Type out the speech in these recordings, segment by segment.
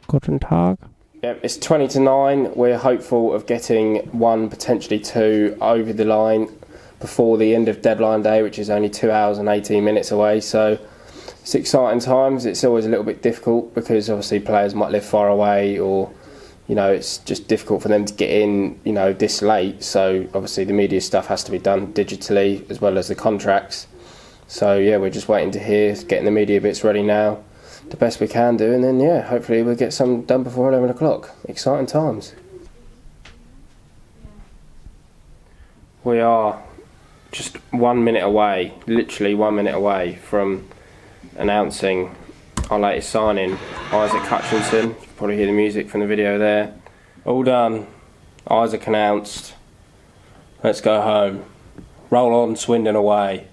Guten Tag. Yep, it's 20 to 9. We're hopeful of getting 1, potentially 2 over the line before the end of deadline day, which is only 2 hours and 18 minutes away. So it's exciting times. It's always a little bit difficult because obviously players might live far away, or it's just difficult for them to get in, this late. So obviously the media stuff has to be done digitally as well as the contracts. So yeah, we're just waiting to hear, getting the media bits ready now, the best we can do, and then hopefully we'll get some done before 11 o'clock. Exciting times. We are just 1 minute away, literally 1 minute away from announcing our latest signing, Isaac Hutchinson. You can probably hear the music from the video there. All done. Isaac announced. Let's go home. Roll on, Swindon away.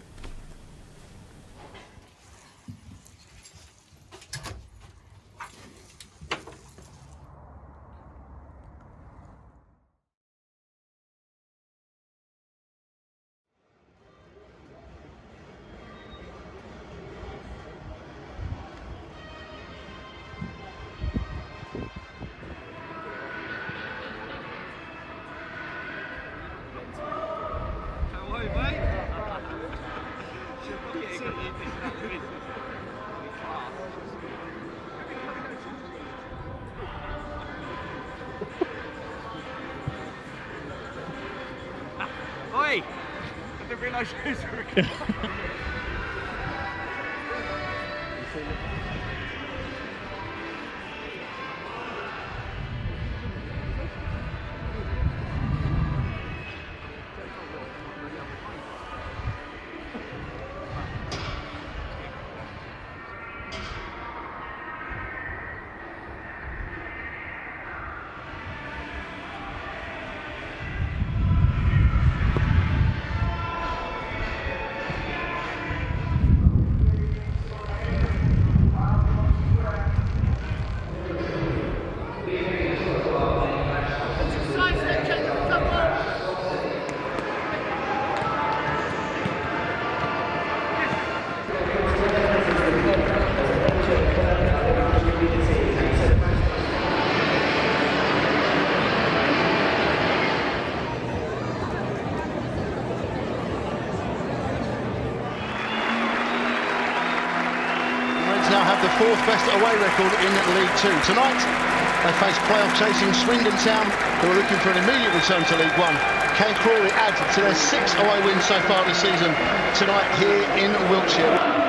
Oi! I didn't realise you was recording. Now have the 4th best away record in League Two. Tonight they face playoff chasing Swindon Town, who are looking for an immediate return to League One. Can Crawley add to their 6 away wins so far this season tonight here in Wiltshire?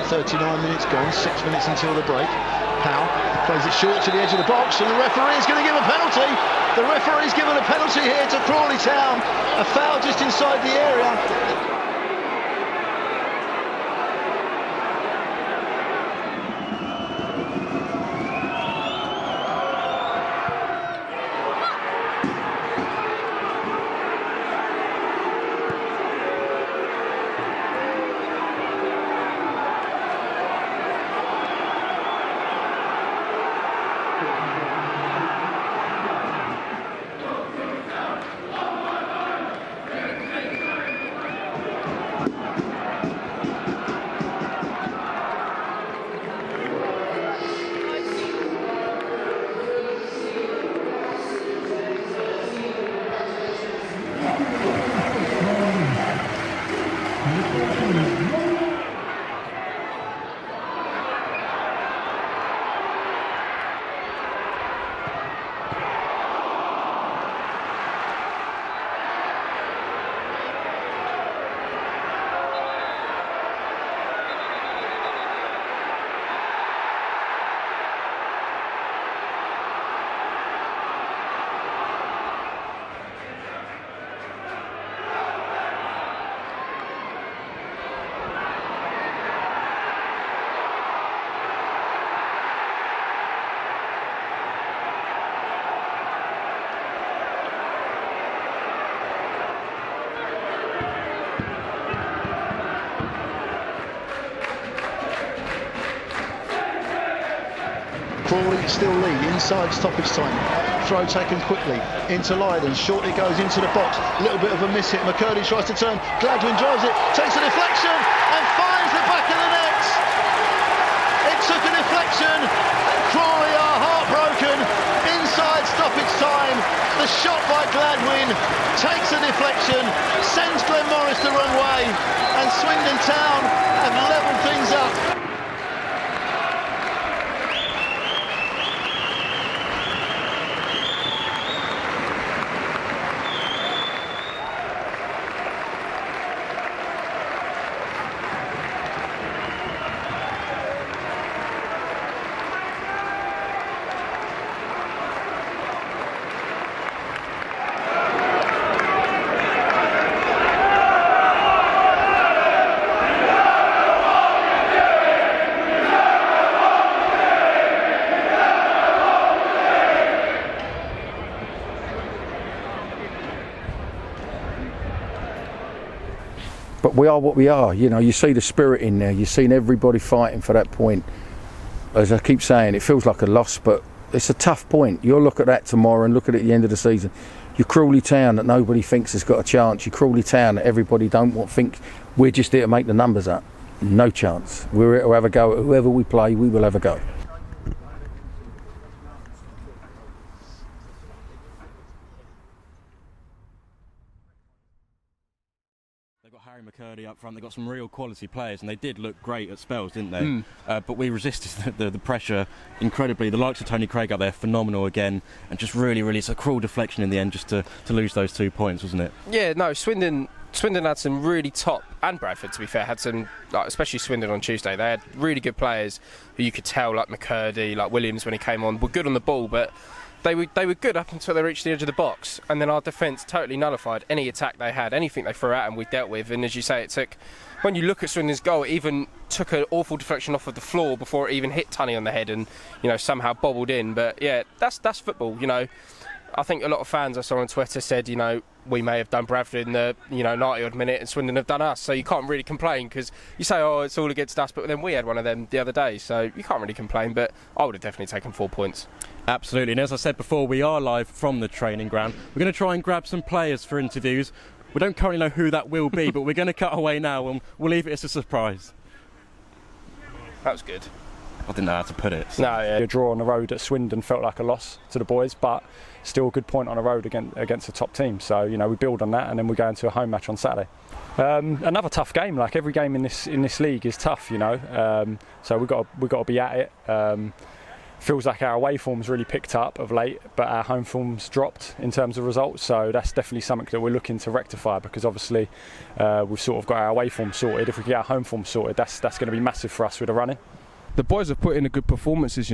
39 minutes gone, 6 minutes until the break. Powell plays it short to the edge of the box, and the referee is going to give a penalty. The referee's given a penalty here to Crawley Town. A foul just inside the area. Crawley still lead, inside stoppage time. Throw taken quickly into Lydon, short it goes into the box, a little bit of a miss hit. McCurdy tries to turn, Gladwin drives it, takes a deflection and finds the back of the net. It took a deflection, Crawley are heartbroken. Inside stoppage time, the shot by Gladwin takes a deflection, sends Glenn Morris the wrong way, and Swindon Town have levelled things up. But we are what we are, you know. You see the spirit in there, you've seen everybody fighting for that point. As I keep saying, it feels like a loss, but it's a tough point. You'll look at that tomorrow and look at it at the end of the season. You're Crawley Town that nobody thinks has got a chance. You're Crawley Town that everybody think we're just here to make the numbers up. No chance. We're here to have a go at whoever we play, we will have a go. McCurdy up front, they got some real quality players and they did look great at spells, didn't they? But we resisted the pressure incredibly. The likes of Tony Craig up there, phenomenal again, and just really it's a cruel deflection in the end just to lose those 2 points, wasn't it? Yeah, no, Swindon had some really top, and Bradford to be fair, had some, like, especially Swindon on Tuesday, they had really good players who you could tell, like McCurdy, like Williams when he came on, were good on the ball, but they were good up until they reached the edge of the box, and then our defence totally nullified any attack they had, anything they threw at, and we dealt with. And as you say, it took, when you look at Swindon's goal, it even took an awful deflection off of the floor before it even hit Tunney on the head, and somehow bobbled in. But yeah, that's football. I think a lot of fans I saw on Twitter said, we may have done Bradford in the 90-odd minute and Swindon have done us, so you can't really complain, because you say, oh, it's all against us, but then we had one of them the other day, so you can't really complain. But I would have definitely taken 4 points. Absolutely, and as I said before, we are live from the training ground. We're going to try and grab some players for interviews. We don't currently know who that will be, but we're going to cut away now and we'll leave it as a surprise. That was good. I didn't know how to put it. So. No, yeah. A draw on the road at Swindon felt like a loss to the boys, but still a good point on the road against a top team. So we build on that, and then we go into a home match on Saturday. Another tough game. Like every game in this league is tough, So we've got to be at it. Feels like our away form's really picked up of late, but our home form's dropped in terms of results. So that's definitely something that we're looking to rectify, because obviously we've sort of got our away form sorted. If we get our home form sorted, that's going to be massive for us with the running. The boys have put in a good performances,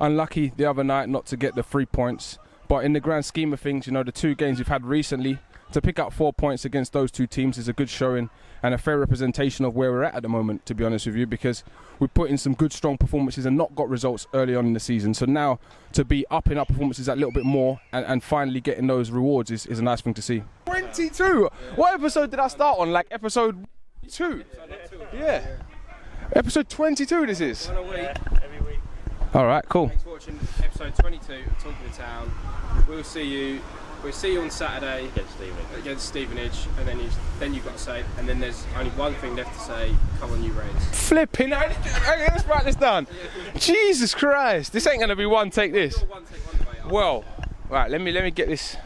Unlucky the other night not to get the 3 points, but in the grand scheme of things, the 2 games we've had recently, to pick up 4 points against those 2 teams is a good showing and a fair representation of where we're at the moment, to be honest with you, because we put in some good, strong performances and not got results early on in the season. So now to be upping our performances a little bit more and finally getting those rewards is a nice thing to see. 22! What episode did I start on? Like episode 2? Yeah. Episode 22 this is. Every week. All right, cool. Thanks for watching episode 22 of Talk of the Town. We'll see you on Saturday against Stevenage, and then you've got to say, and then there's only one thing left to say: come on, you Reds. Flipping! Let's write this down. Jesus Christ! This ain't gonna be one take. This. Well, right. Let me get this.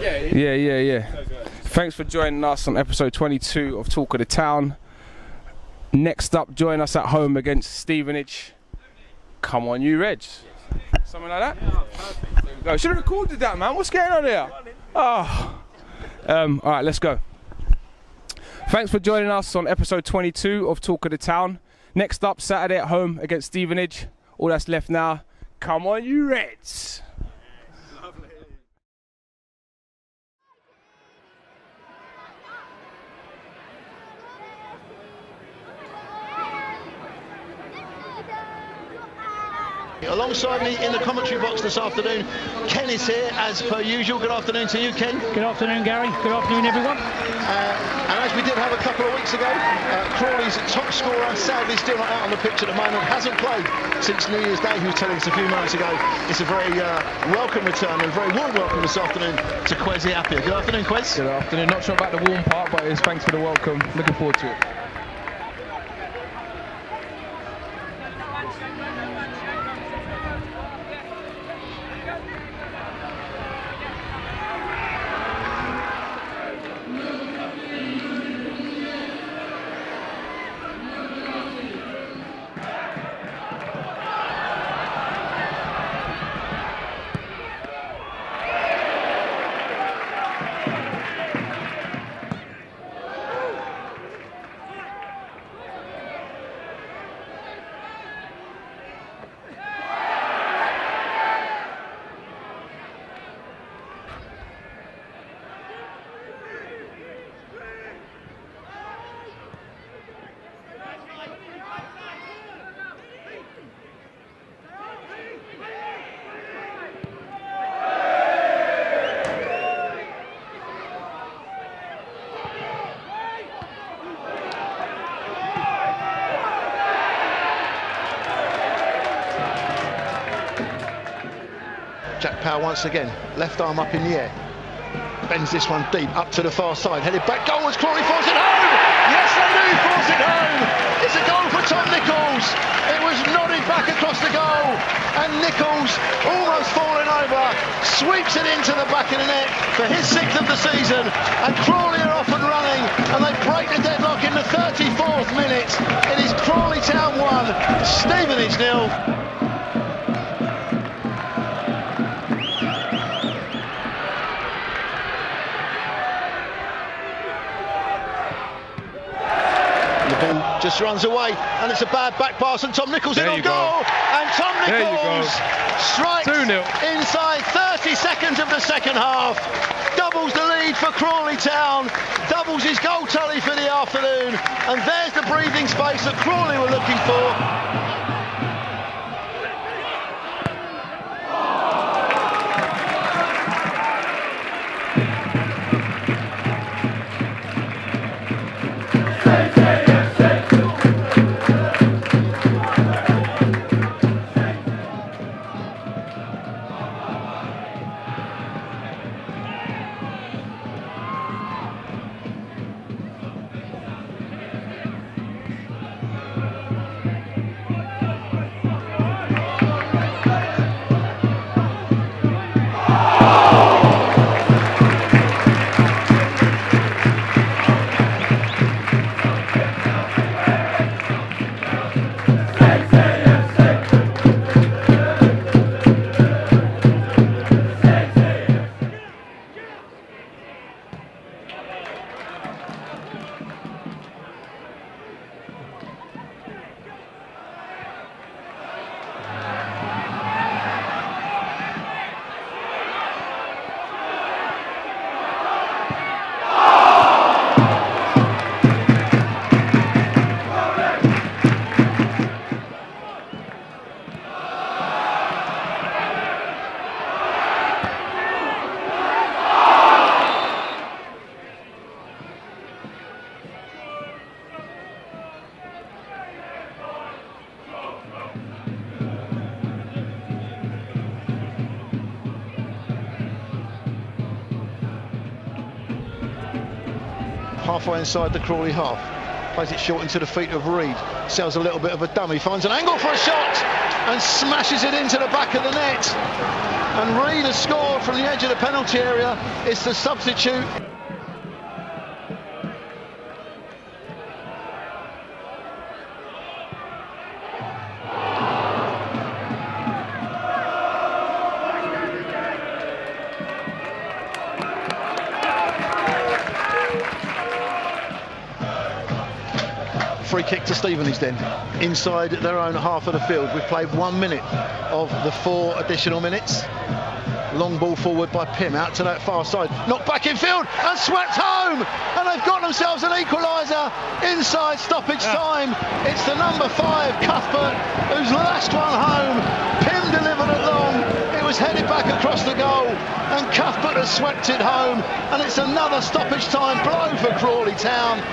Yeah. Thanks for joining us on episode 22 of Talk of the Town. Next up, join us at home against Stevenage. Come on, you Reds. Something like that? Yeah, perfect. There we go. Should have recorded that, man. What's going on here? Oh. All right, let's go. Thanks for joining us on episode 22 of Talk of the Town. Next up, Saturday at home against Stevenage. All that's left now. Come on, you Reds. Alongside me in the commentary box this afternoon, Ken is here as per usual. Good afternoon to you, Ken. Good afternoon, Gary. Good afternoon, everyone. And as we did have a couple of weeks ago, Crawley's top scorer, sadly still not out on the pitch at the moment, hasn't played since New Year's Day. He was telling us a few moments ago. It's a very welcome return and a very warm welcome this afternoon to Kwesi Appiah. Good afternoon, Kwes. Good afternoon. Not sure about the warm part, but it's thanks for the welcome. Looking forward to it. Jack Powell once again, left arm up in the air, bends this one deep up to the far side, headed back goalwards. Crawley force it home. Yes, they do force it home. It's a goal for Tom Nichols. It was nodded back across the goal, and Nichols, almost falling over, sweeps it into the back of the net for his 6th of the season. And Crawley are off and running, and they break the deadlock in the 34th minute. It is Crawley Town 1, Stevenage 0. Just runs away, and it's a bad back pass, and Tom Nichols in on goal, and Tom Nichols strikes 2-0 inside 30 seconds of the second half, doubles the lead for Crawley Town, doubles his goal tally for the afternoon, and there's the breathing space that Crawley were looking for. Halfway inside the Crawley half, plays it short into the feet of Reed, sells a little bit of a dummy, finds an angle for a shot and smashes it into the back of the net, and Reed has scored from the edge of the penalty area. It's the substitute. Free kick to Stevenage then, inside their own half of the field. We've played 1 minute of the 4 additional minutes. Long ball forward by Pym, out to that far side, knocked back in field and swept home, and they've got themselves an equaliser inside stoppage time. It's the number 5 Cuthbert who's last one home. Pym delivered it long, it was headed back across the goal, and Cuthbert has swept it home, and it's another stoppage time blow for Crawley Town.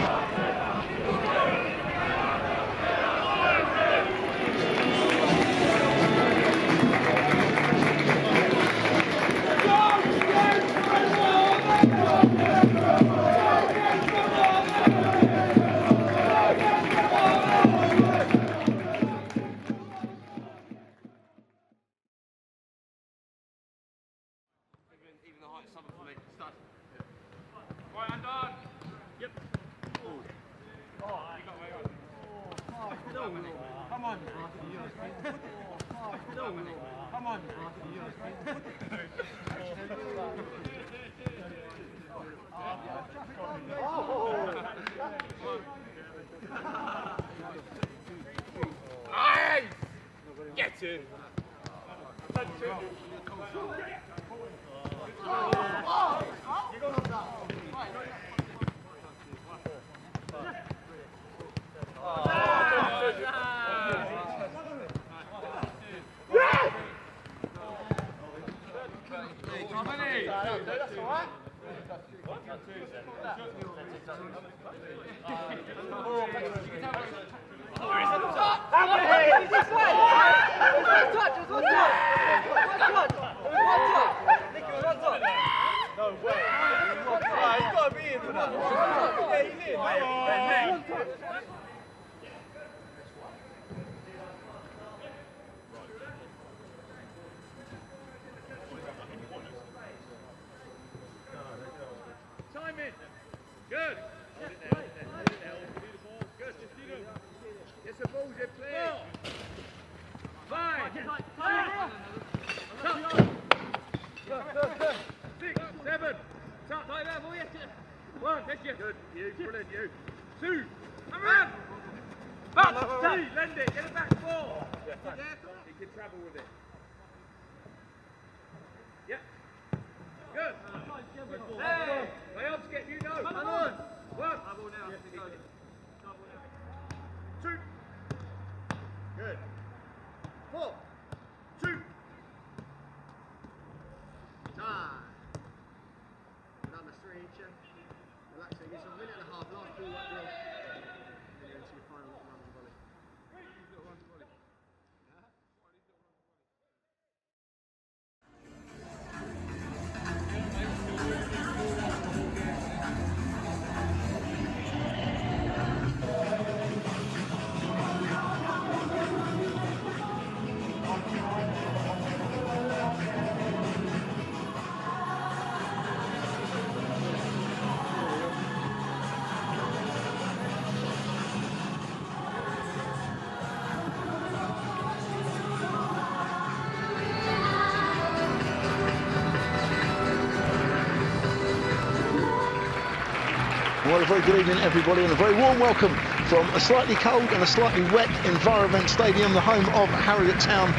Well, a very good evening, everybody, and a very warm welcome from a slightly cold and a slightly wet Environment Stadium, the home of Harrogate Town.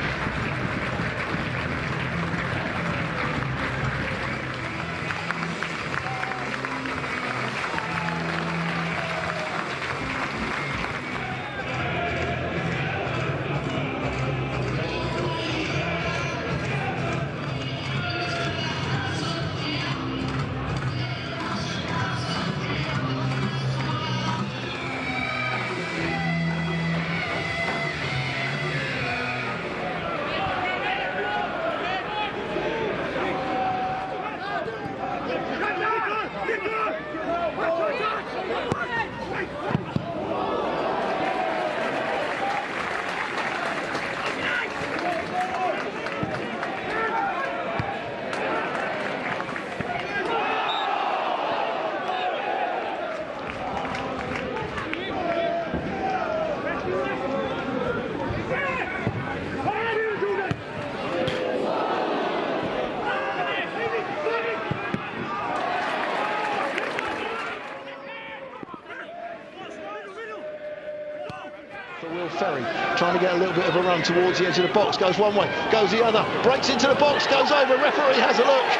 For Will Ferry, trying to get a little bit of a run towards the edge of the box, goes one way, goes the other, breaks into the box, goes over, referee has a look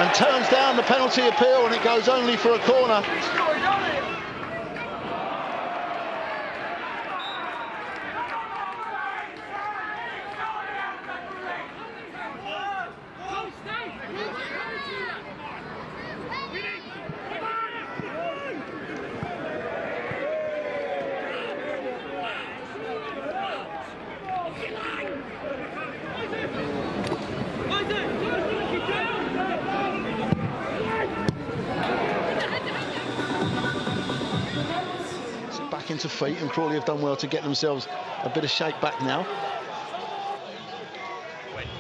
and turns down the penalty appeal, and it goes only for a corner. Back into feet, and Crawley have done well to get themselves a bit of shape back now.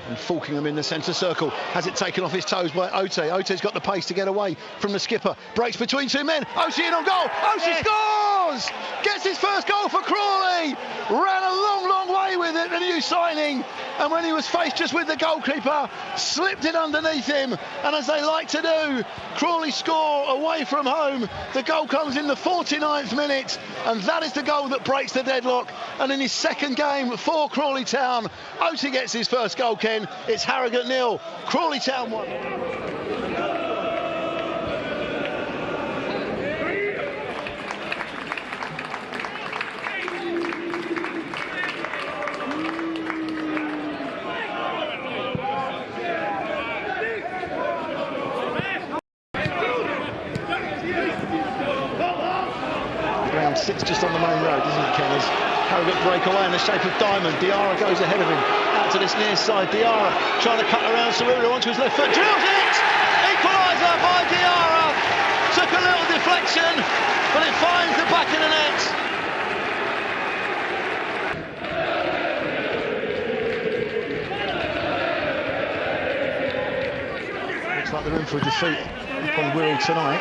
And Falkingham in the centre circle, has it taken off his toes by Ote. Ote's got the pace to get away from the skipper, breaks between two men, Ote in on goal, Ote scores! Gets his first goal for Crawley, ran a long way with it, the new signing, and when he was faced just with the goalkeeper, slipped it underneath him, and as they like to do, Crawley score away from home. The goal comes in the 49th minute, and that is the goal that breaks the deadlock, and in his second game for Crawley Town, Ote gets his first goal, Ken. It's Harrogate 0, Crawley Town 1. Sits just on the main road, doesn't it, Ken? As Harrogate break away in the shape of Diamond. Diarra goes ahead of him, out to this near side. Diarra trying to cut around Cerullo onto his left foot, drills it! Equaliser by Diarra. Took a little deflection, but it finds the back of the net. Looks like they're in for a defeat upon Wirral tonight.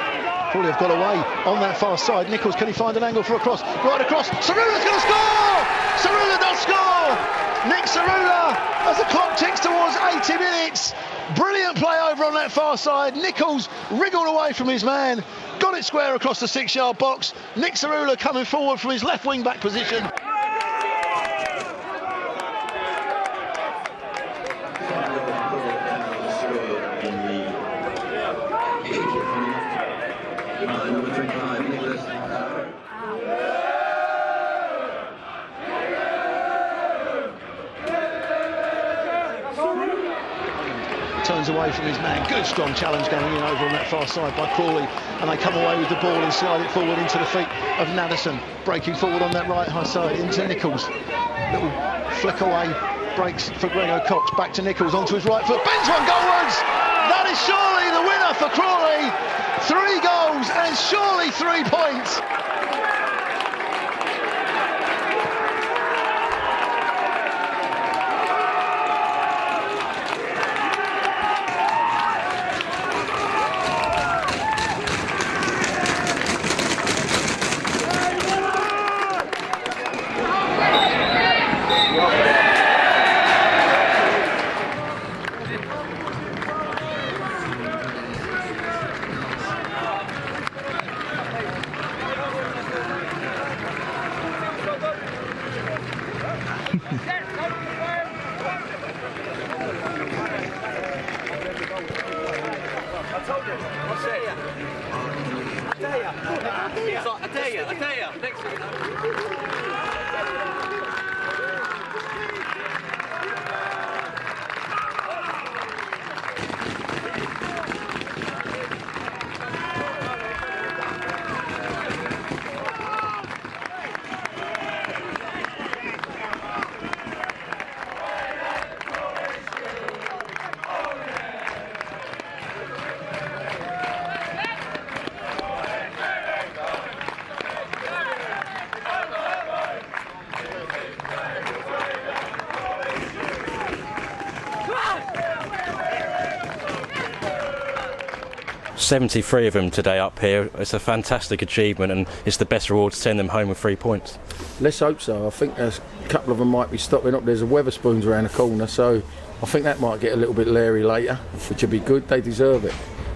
Crawley have got away on that far side. Nichols, can he find an angle for a cross? Right across. Cerullo's going to score! Cerullo does score! Nick Cerullo, as the clock ticks towards 80 minutes. Brilliant play over on that far side. Nichols wriggled away from his man, got it square across the 6-yard box. Nick Cerullo coming forward from his left wing back position. Turns away from his man. Good strong challenge going in over on that far side by Crawley, and they come away with the ball and slide it forward into the feet of Naddison, breaking forward on that right high side into Nichols. Little flick away, breaks for Grego Cox, back to Nichols onto his right foot, bends one goalwards. That is surely the winner for Crawley. 3 goals and surely 3 points. $73 of them today up here. It's a fantastic achievement, and it's the best reward to send them home with 3 points. Let's hope so. I think a couple of them might be stopping up. There's a Weatherspoons around the corner, so I think that might get a little bit leery later, which would be good. They deserve it,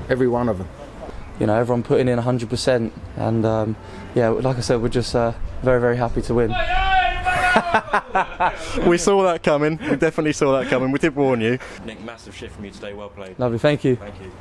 every one of them. You know, everyone putting in 100%, and yeah, like I said, we're just very, very happy to win. We saw that coming. We definitely saw that coming. We did warn you. Nick, massive shift from you today. Well played. Lovely, thank you. Thank you.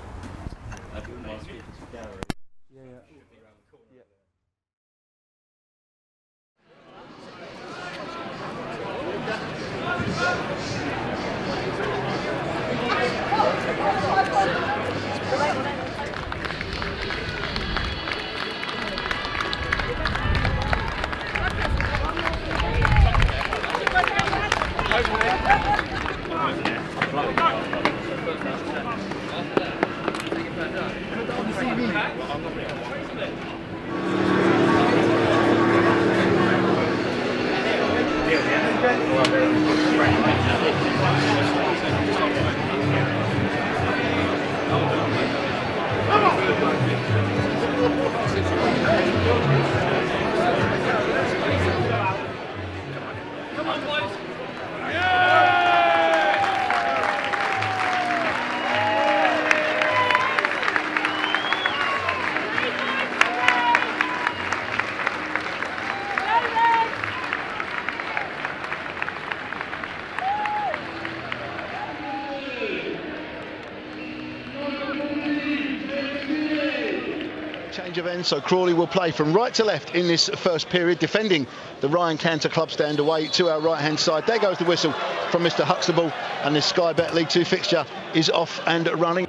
Change of ends, so Crawley will play from right to left in this first period, defending the Ryan Cantor club stand away to our right hand side. There goes the whistle from Mr Huxtable, and this Sky Bet League 2 fixture is off and running.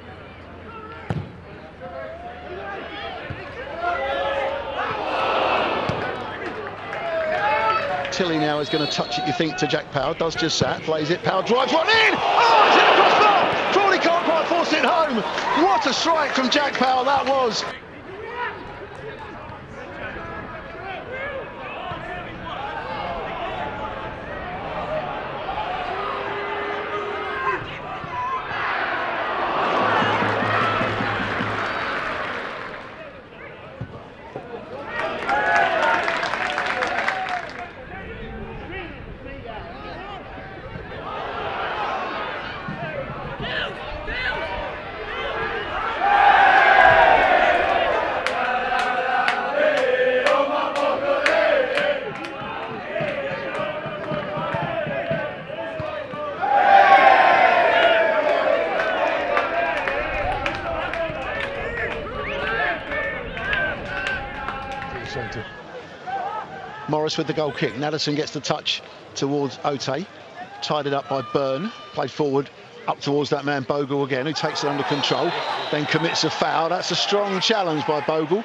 Tilly now is going to touch it, you think, to Jack Powell. Does just that, plays it, Powell drives one in! Oh, it's in the crossbar! Crawley can't quite force it home. What a strike from Jack Powell that was. Morris with the goal kick. Naderson gets the touch towards Ote. Tied it up by Byrne. Played forward up towards that man Bogle again, who takes it under control. Then commits a foul. That's a strong challenge by Bogle.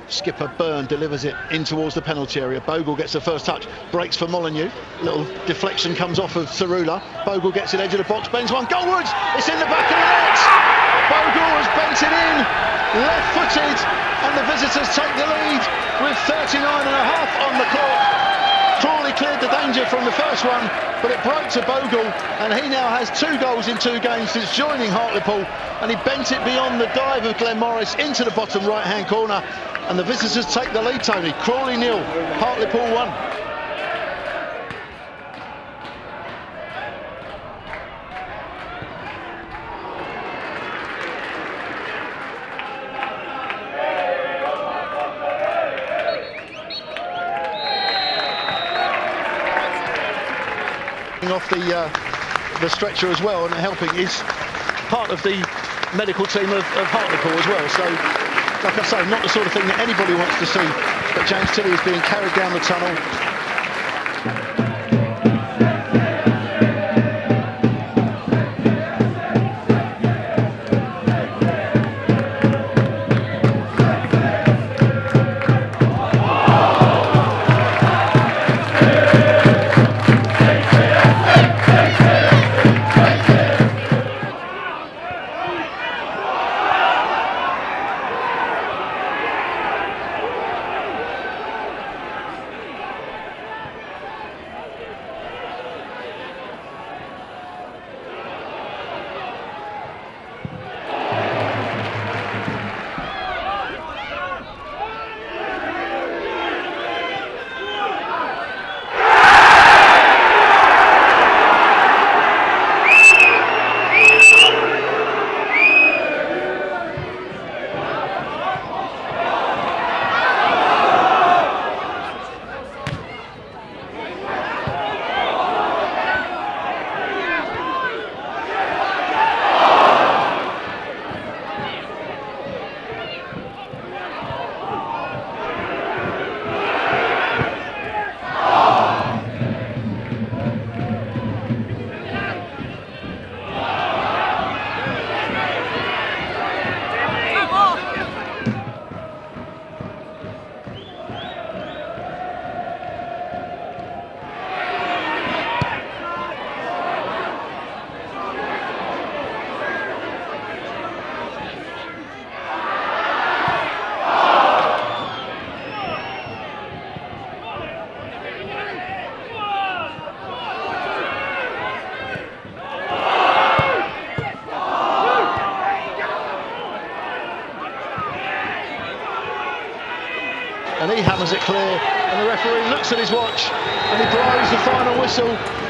Skipper Byrne delivers it in towards the penalty area. Bogle gets the first touch. Breaks for Molyneux. Little deflection comes off of Cerula. Bogle gets it edge of the box. Bends one. Goalwards! It's in the back of the net! Bogle has bent it in. Left-footed. And the visitors take the lead with 39 and a half on the clock. Crawley cleared the danger from the first one, but it broke to Bogle, and he now has 2 goals in 2 games since joining Hartlepool, and he bent it beyond the dive of Glenn Morris into the bottom right-hand corner, and the visitors take the lead, Tony. Crawley 0, Hartlepool 1. Off the stretcher as well, and helping is part of the medical team of Hartlepool as well. So, like I say, not the sort of thing that anybody wants to see, but James Tilley is being carried down the tunnel. and he hammers it clear, and the referee looks at his watch and he blows the final whistle.